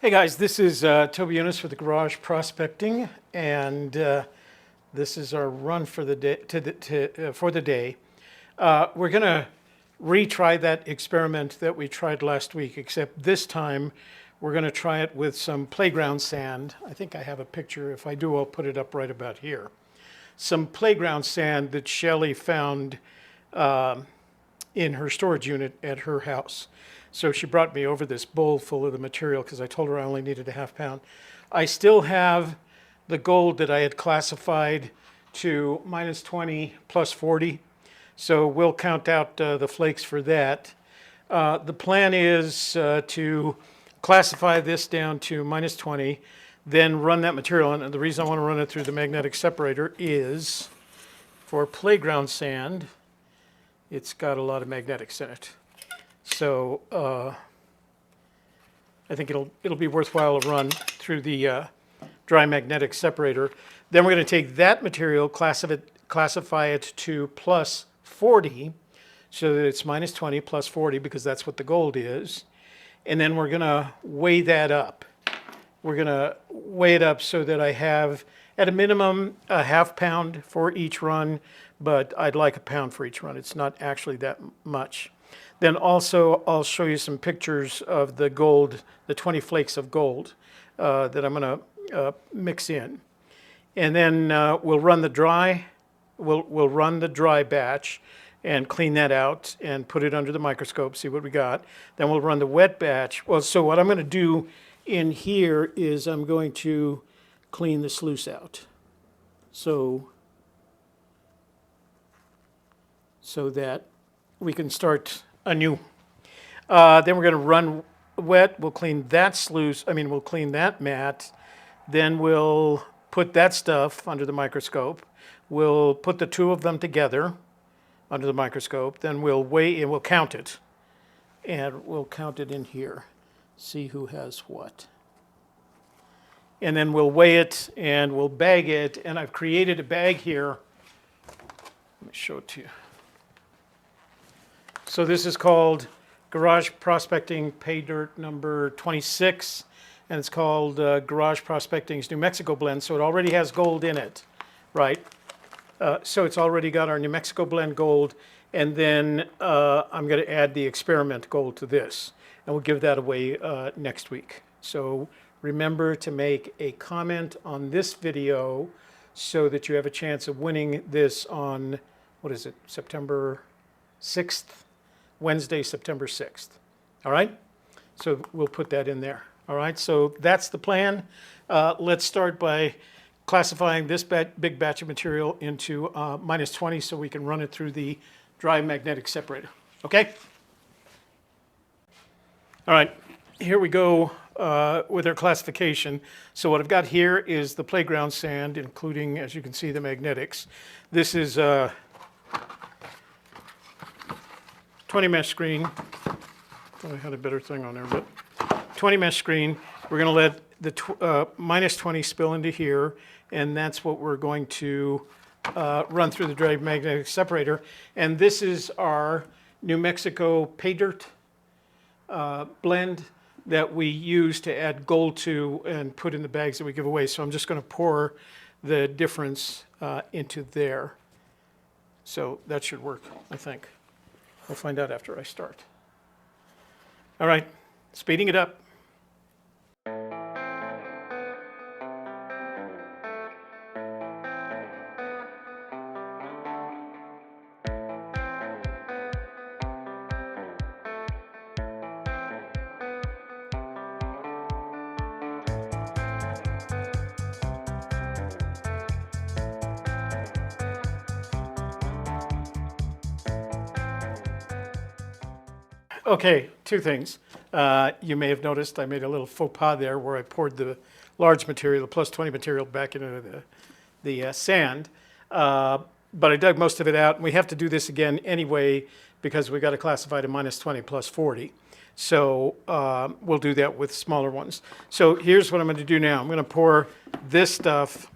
Hey guys, this is Toby Eunice for the Garage Prospecting, and this is our run for the day. We're going to retry that experiment that we tried last week, except this time we're going to try it with some playground sand. I think I have a picture. If I do, I'll put it up right about here. Some playground sand that Shelley found in her storage unit at her house. So she brought me over this bowl full of the material because I told her I only needed a half pound. I still have the gold that I had classified to -20 plus 40. So we'll count out the flakes for that. The plan is to classify this down to -20, then run that material. And the reason I want to run it through the magnetic separator is for playground sand, it's got a lot of magnetics in it. So I think it'll be worthwhile to run through the dry magnetic separator. Then we're going to take that material, classify it to plus 40, so that it's -20 plus 40, because that's what the gold is. And then we're going to weigh that up. We're going to weigh it up so that I have, at a minimum, a half pound for each run, but I'd like a pound for each run. It's not actually that much. Then also, I'll show you some pictures of the gold, the 20 flakes of gold that I'm going to mix in. And then we'll run the dry, we'll run the dry batch and clean that out and put it under the microscope, see what we got. Then we'll run the wet batch. Well, so what I'm going to do in here is I'm going to clean the sluice out. So that we can start anew. Then we're going to run wet. We'll clean that sluice. We'll clean that mat. Then we'll put that stuff under the microscope. We'll put the two of them together under the microscope. Then we'll weigh and we'll count it. And we'll count it in here. See who has what. And then we'll weigh it and we'll bag it. And I've created a bag here. Let me show it to you. So this is called Garage Prospecting Pay Dirt number 26, and it's called Garage Prospecting's New Mexico Blend, so it already has gold in it, right? So it's already got our New Mexico Blend gold, and then I'm going to add the experiment gold to this, and we'll give that away next week. So remember to make a comment on this video so that you have a chance of winning this on, what is it, September 6th? Wednesday, September 6th. All right? So we'll put that in there. All right? So that's the plan. Let's start by classifying this big batch of material into -20 so we can run it through the dry magnetic separator. Okay? All right. Here we go with our classification. So what I've got here is the playground sand, including, as you can see, the magnetics. This is 20 mesh screen. I had a better thing on there, but 20 mesh screen. We're going to let the -20 spill into here, and that's what we're going to run through the dry magnetic separator. And this is our New Mexico Pay Dirt blend that we use to add gold to and put in the bags that we give away. So I'm just going to pour the difference into there. So that should work, I think. We'll find out after I start. All right, speeding it up. Okay, two things. You may have noticed I made a little faux pas there where I poured the large material, the +20 material, back into the sand. But I dug most of it out, and we have to do this again anyway because we got to classify to -20 plus 40. So we'll do that with smaller ones. So here's what I'm going to do now. I'm going to pour this stuff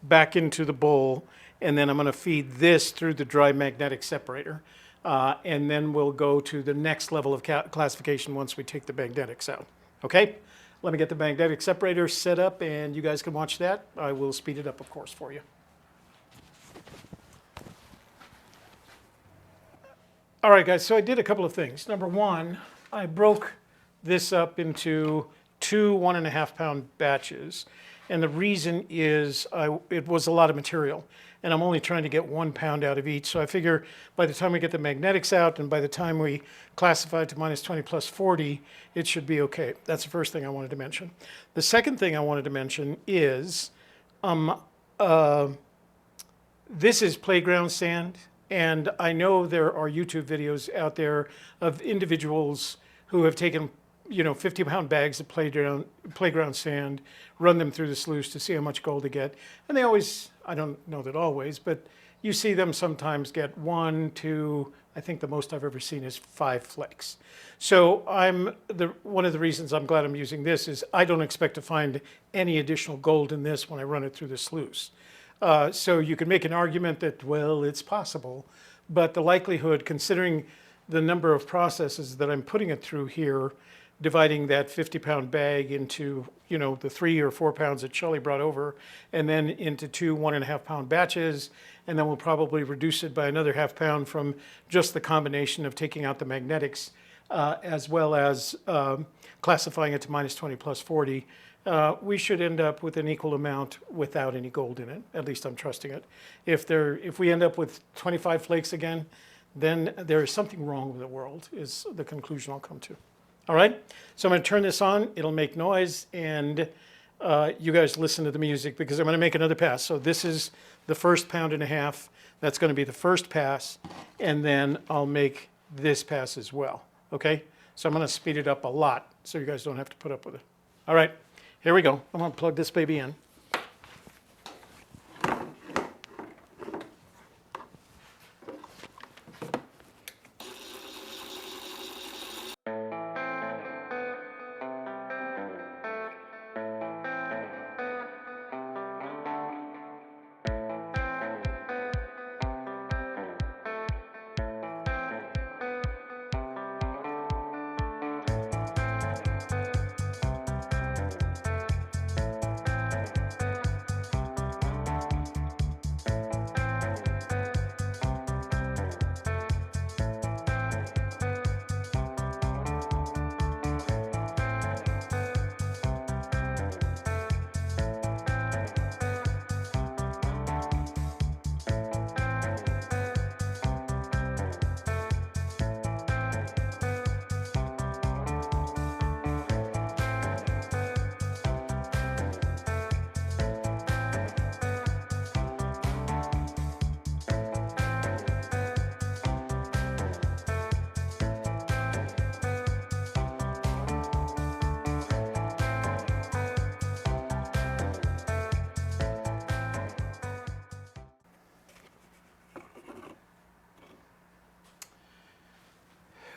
back into the bowl, and then I'm going to feed this through the dry magnetic separator. And then we'll go to the next level of classification once we take the magnetics out. Okay, let me get the magnetic separator set up and you guys can watch that. I will speed it up, of course, for you. All right, guys, so I did a couple of things. Number one, I broke this up into two 1.5 pound batches. And the reason is it was a lot of material. And I'm only trying to get 1 pound out of each. So I figure by the time we get the magnetics out and by the time we classify it to -20 plus 40, it should be okay. That's the first thing I wanted to mention. The second thing I wanted to mention is this is playground sand. And I know there are YouTube videos out there of individuals who have taken, 50-pound bags of playground sand, run them through the sluice to see how much gold they get. And they always, I don't know that always, but you see them sometimes get 1, 2, I think the most I've ever seen is 5 flakes. So one of the reasons I'm glad I'm using this is I don't expect to find any additional gold in this when I run it through the sluice. So you can make an argument that, well, it's possible, but the likelihood, considering the number of processes that I'm putting it through here, dividing that 50-pound bag into, the 3 or 4 pounds that Shelley brought over, and then into two 1.5 pound batches, and then we'll probably reduce it by another ½ pound from just the combination of taking out the magnetics, as well as classifying it to -20 plus 40. We should end up with an equal amount without any gold in it. At least I'm trusting it. If we end up with 25 flakes again, then there is something wrong with the world, is the conclusion I'll come to. All right, so I'm going to turn this on. It'll make noise, and you guys listen to the music because I'm going to make another pass. So this is the first 1.5 pounds. That's going to be the first pass, and then I'll make this pass as well. Okay, so I'm going to speed it up a lot so you guys don't have to put up with it. All right. Here we go. I'm going to plug this baby in.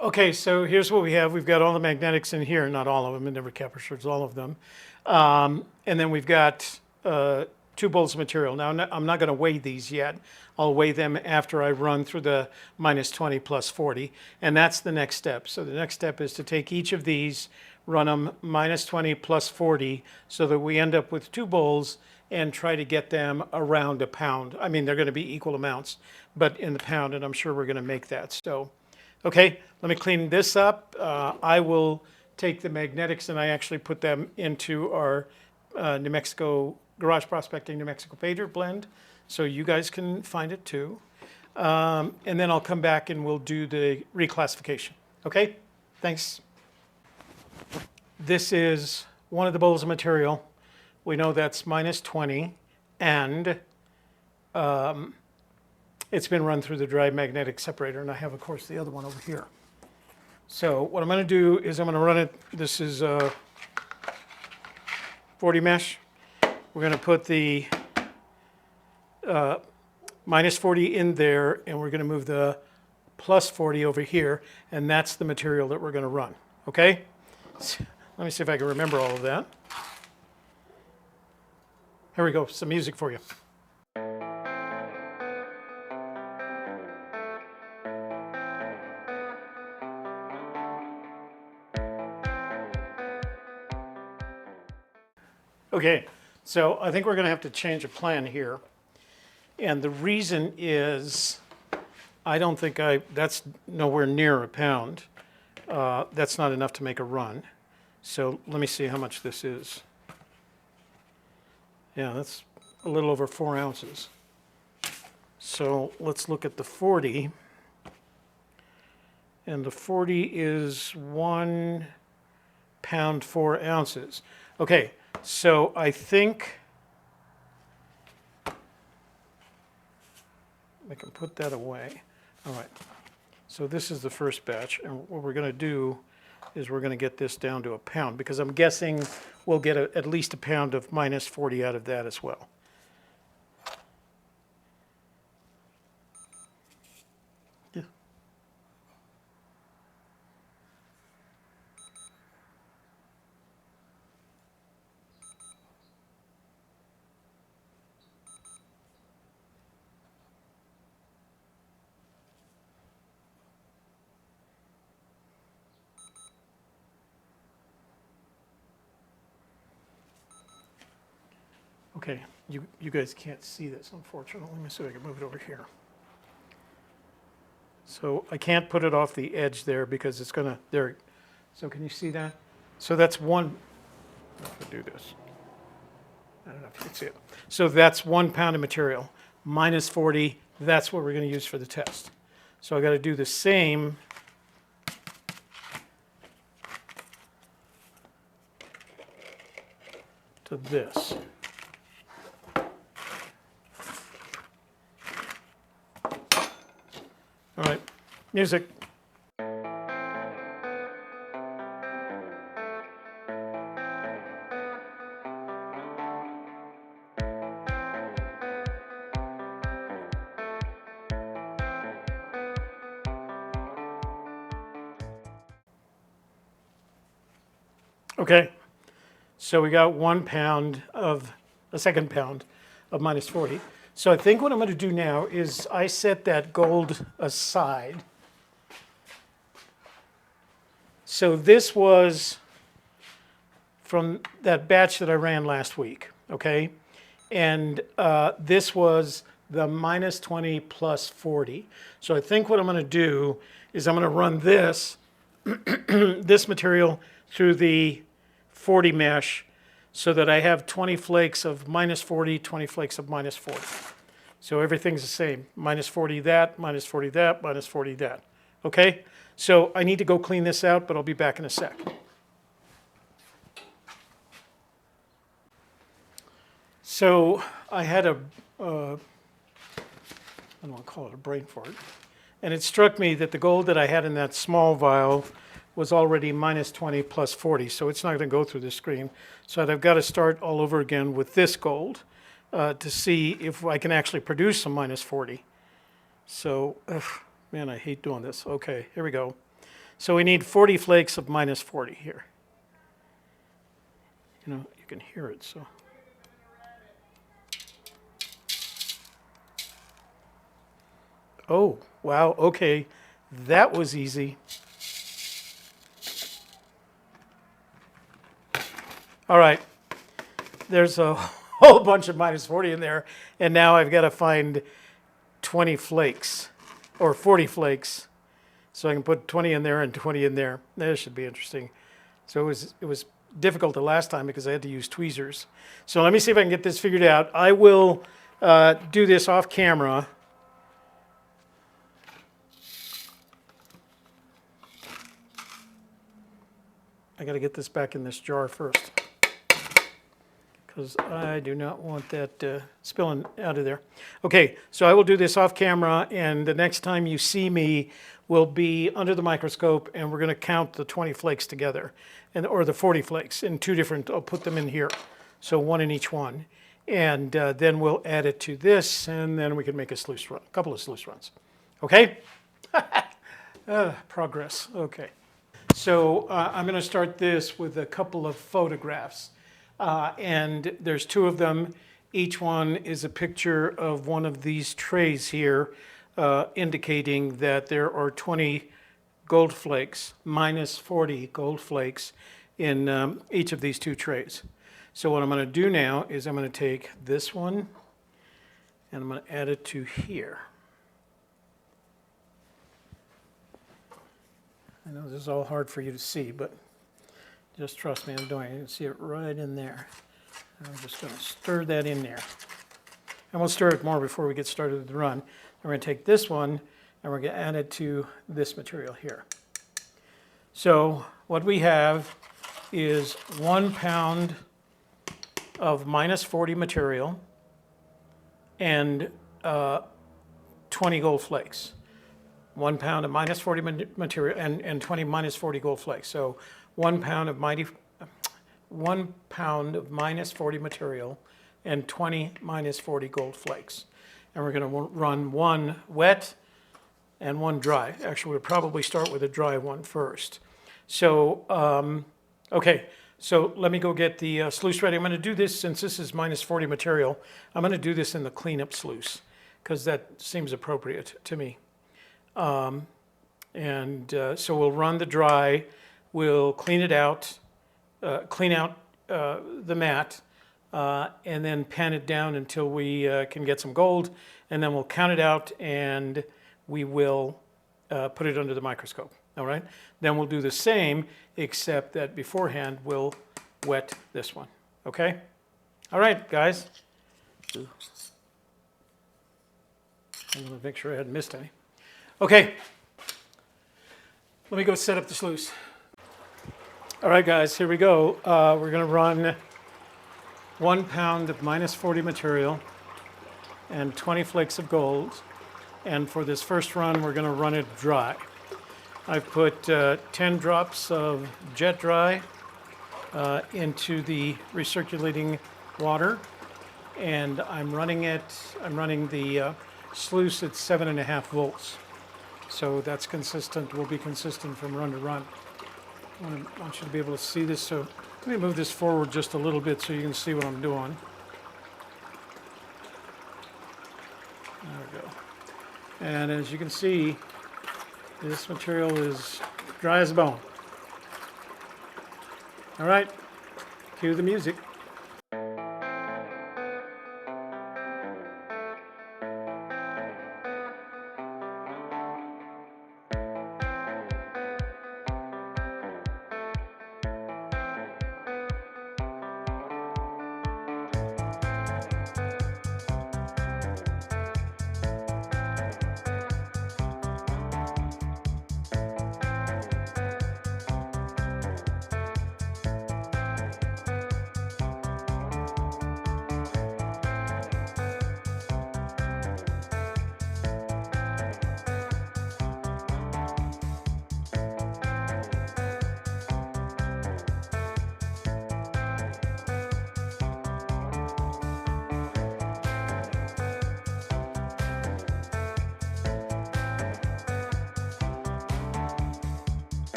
Okay, so here's what we have. We've got all the magnetics in here, not all of them, it never captures all of them. And then we've got 2 bowls of material. Now, I'm not going to weigh these yet. I'll weigh them after I run through the -20 plus 40, and that's the next step. So the next step is to take each of these, run them -20 plus 40, so that we end up with 2 bowls and try to get them around 1 pound. I mean, they're going to be equal amounts, but in the pound, and I'm sure we're going to make that. So, okay, let me clean this up. I will take the magnetics and I actually put them into our New Mexico Garage Prospecting New Mexico Pager blend, so you guys can find it too. And then I'll come back and we'll do the reclassification. Okay, thanks. This is one of the bowls of material. We know that's -20, and it's been run through the dry magnetic separator, and I have, of course, the other one over here. So what I'm going to do is I'm going to run it. This is 40 mesh. We're going to put the -40 in there, and we're going to move the +40 over here, and that's the material that we're going to run. Okay? So let me see if I can remember all of that. Here we go, some music for you. Okay, so I think we're going to have to change a plan here. And the reason is I don't think that's nowhere near a pound. That's not enough to make a run. So let me see how much this is. Yeah, that's a little over 4 ounces. So let's look at the 40. And the 40 is 1 pound 4 ounces. Okay, so I think I can put that away. All right, so this is the first batch, and what we're going to do is we're going to get this down to a pound, because I'm guessing we'll get at least a pound of minus 40 out of that as well. Yeah. Okay, you guys can't see this, unfortunately. Let me see if I can move it over here. So I can't put it off the edge there because it's gonna, there. So can you see that? So that's one, if I do this. I don't know if you can see it. So that's 1 pound of material, minus 40, that's what we're gonna use for the test. So I gotta do the same to this. All right, music. Okay, so we got 1 pound of, a second pound of minus 40. So I think what I'm going to do now is I set that gold aside. So this was from that batch that I ran last week, okay? And this was the minus 20 plus 40. So I think what I'm going to do is I'm going to run this, this material through the 40 mesh so that I have 20 flakes of minus 40, 20 flakes of minus 40. So everything's the same. Minus 40 that, minus 40 that, minus 40 that. Okay? So I need to go clean this out, but I'll be back in a sec. So I had I don't want to call it a brain fart. And it struck me that the gold that I had in that small vial was already minus 20 plus 40, so it's not going to go through the screen. So I've got to start all over again with this gold to see if I can actually produce some minus 40. So, man, I hate doing this. Okay, here we go. So we need 40 flakes of minus 40 here. You know, you can hear it, so. Oh, wow, okay, that was easy. All right, there's a whole bunch of minus 40 in there, and now I've got to find 20 flakes, or 40 flakes, so I can put 20 in there and 20 in there. This should be interesting. So it was difficult the last time because I had to use tweezers. So let me see if I can get this figured out. I will do this off camera. I got to get this back in this jar first, because I do not want that spilling out of there. Okay, so I will do this off camera, and the next time you see me will be under the microscope, and we're going to count the 20 flakes together, or the 40 flakes in two different, I'll put them in here, so one in each one. And then we'll add it to this, and then we can make a sluice run, a couple of sluice runs. Okay? Progress, okay. So I'm going to start this with a couple of photographs. And there's two of them. Each one is a picture of one of these trays here, indicating that there are 20 gold flakes, minus 40 gold flakes in each of these two trays. So what I'm going to do now is I'm going to take this one and I'm going to add it to here. I know this is all hard for you to see, but just trust me, I'm doing it. You can see it right in there. I'm just going to stir that in there. And we'll stir it more before we get started with the run. We're going to take this one and we're going to add it to this material here. So what we have is 1 pound of -40 material and 20 gold flakes. 1 pound of -40 material and 20 -40 gold flakes. So 1 pound of -40 material and 20 -40 gold flakes. And we're going to run one wet and one dry. Actually, we'll probably start with a dry one first. So, okay, so let me go get the sluice ready. I'm going to do this, since this is -40 material, I'm going to do this in the cleanup sluice because that seems appropriate to me. So we'll run the dry, we'll clean it out, clean out the mat, and then pan it down until we can get some gold, and then we'll count it out and we will put it under the microscope, all right? Then we'll do the same, except that beforehand we'll wet this one, okay? All right, guys. I'm gonna make sure I hadn't missed any. Okay, let me go set up the sluice. All right, guys, here we go. We're gonna run 1 pound of -40 material and 20 flakes of gold. And for this first run, we're gonna run it dry. I've put 10 drops of jet dry into the recirculating water, and I'm running the sluice at 7.5 volts. So that's consistent, will be consistent from run to run. I want you to be able to see this, so let me move this forward just a little bit so you can see what I'm doing. There we go. And as you can see, this material is dry as a bone. All right, cue the music.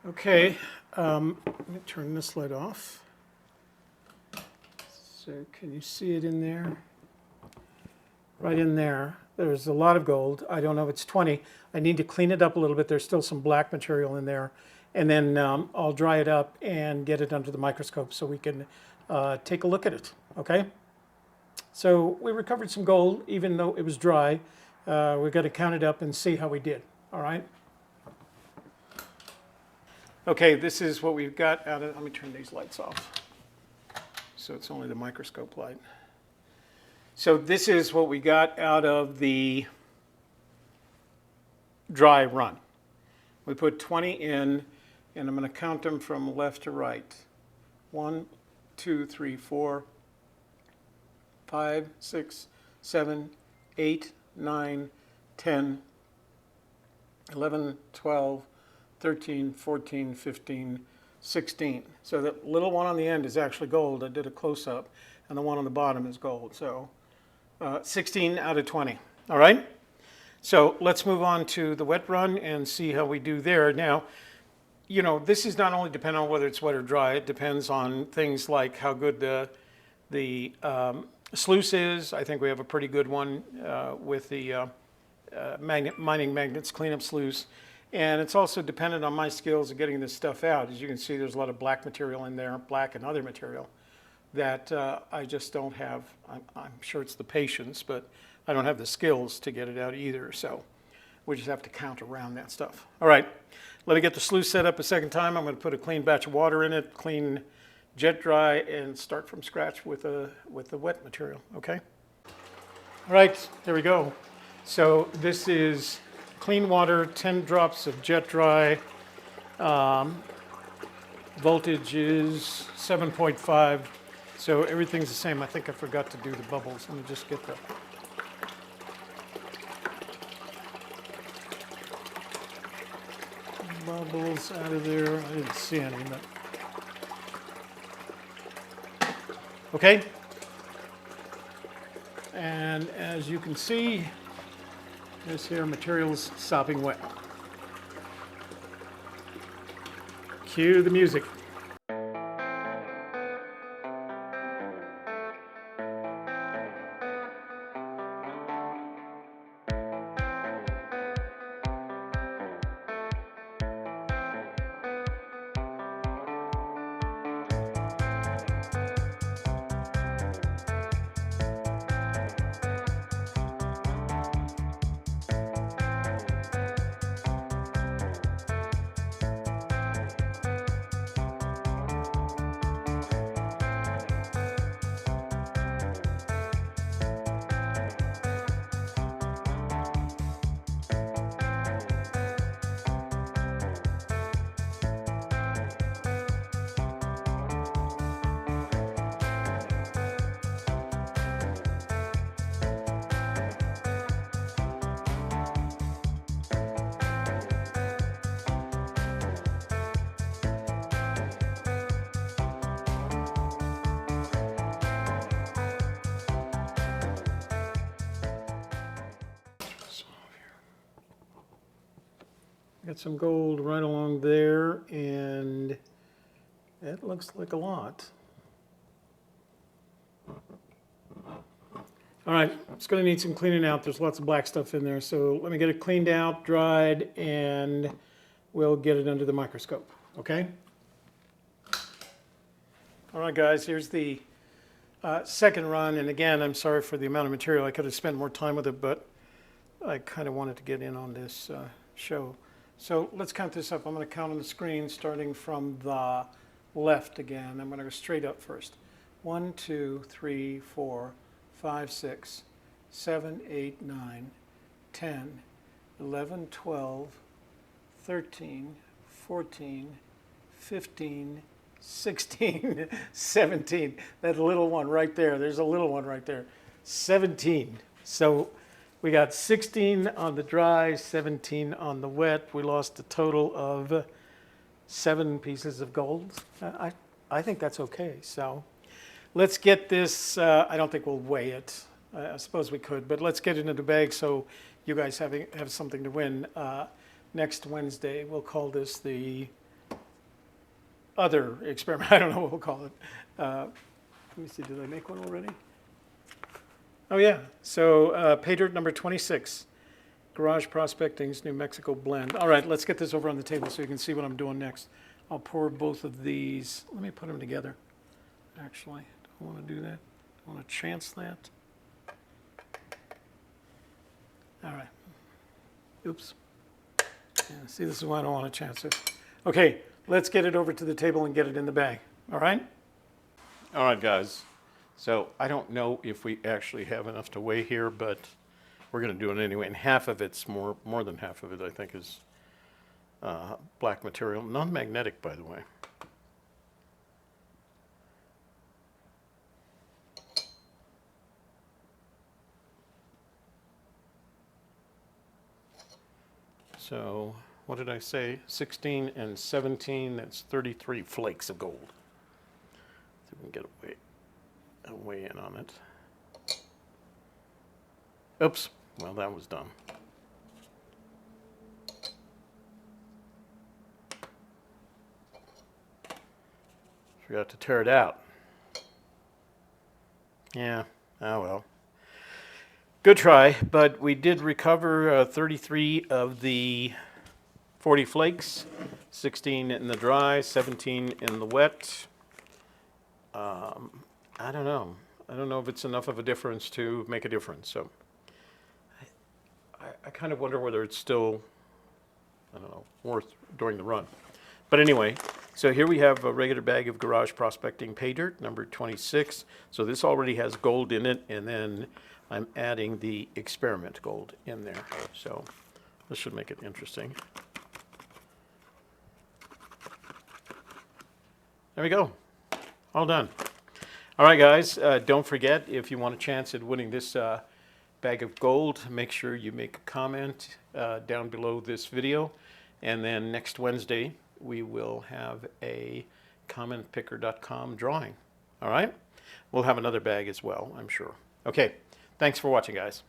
Okay, let me turn this light off. So can you see it in there? Right in there, there's a lot of gold. I don't know if it's 20. I need to clean it up a little bit. There's still some black material in there. And then I'll dry it up and get it under the microscope so we can take a look at it, okay? So we recovered some gold, even though it was dry. We've got to count it up and see how we did, all right? Okay, this is what we've got out of, let me turn these lights off. So it's only the microscope light. So this is what we got out of the dry run. We put 20 in, and I'm going to count them from left to right. 1, 2, 3, 4, 5, 6, 7, 8, 9, 10, 11, 12, 13, 14, 15, 16. So that little one on the end is actually gold. I did a close-up, and the one on the bottom is gold. So 16 out of 20, all right? So let's move on to the wet run and see how we do there. Now, you know, this is not only dependent on whether it's wet or dry, it depends on things like how good the sluice is. I think we have a pretty good one with the mining magnets cleanup sluice. And it's also dependent on my skills of getting this stuff out. As you can see, there's a lot of black material in there, black and other material, that I just don't have. I'm sure it's the patience, but I don't have the skills to get it out either. So we just have to count around that stuff. All right, let me get the sluice set up a second time. I'm going to put a clean batch of water in it, clean jet dry, and start from scratch with the wet material, okay? All right, there we go. So this is clean water, 10 drops of jet dry. Voltage is 7.5. So everything's the same. I think I forgot to do the bubbles. Let me just get the bubbles out of there. I didn't see any, but okay. And as you can see, this here material is sopping wet. Cue the music. Got some gold right along there, and that looks like a lot. All right, it's going to need some cleaning out. There's lots of black stuff in there, so let me get it cleaned out, dried, and we'll get it under the microscope, okay? All right, guys, here's the second run, and again, I'm sorry for the amount of material. I could have spent more time with it, but I kind of wanted to get in on this show. So let's count this up. I'm going to count on the screen starting from the left again. I'm going to go straight up first. 1, 2, 3, 4, 5, 6, 7, 8, 9, 10, 11, 12, 13, 14, 15, 16, 17. That little one right there. There's a little one right there. 17. So we got 16 on the dry, 17 on the wet. We lost a total of 7 pieces of gold. I think that's okay. So let's get this. I don't think we'll weigh it. I suppose we could, but let's get it into the bag so you guys have something to win. Next Wednesday, we'll call this the other experiment. I don't know what we'll call it. Let me see, did I make one already? Oh yeah, so pay dirt number 26, Garage Prospecting's New Mexico blend. All right, let's get this over on the table so you can see what I'm doing next. I'll pour both of these. Let me put them together, actually. Don't want to do that. Don't want to chance that. All right. Oops. Yeah, see, this is why I don't want to chance it. Okay, let's get it over to the table and get it in the bag. All right? All right, guys. So I don't know if we actually have enough to weigh here, but we're going to do it anyway. And half of it's more than half of it, I think, is black material. Non-magnetic, by the way. So what did I say? 16 and 17, that's 33 flakes of gold. See if we can get a weigh in on it. Oops, well, that was dumb. Forgot to tear it out. Yeah, oh well. Good try, but we did recover 33 of the 40 flakes, 16 in the dry, 17 in the wet. I don't know. I don't know if it's enough of a difference to make a difference. So I kind of wonder whether it's still, I don't know, worth during the run. But anyway, so here we have a regular bag of Garage Prospecting Pay Dirt, number 26. So this already has gold in it, and then I'm adding the experiment gold in there. So this should make it interesting. There we go. All done. All right, guys, don't forget, if you want a chance at winning this bag of gold, make sure you make a comment down below this video. And then next Wednesday, we will have a commentpicker.com drawing. All right? We'll have another bag as well, I'm sure. Okay, thanks for watching, guys.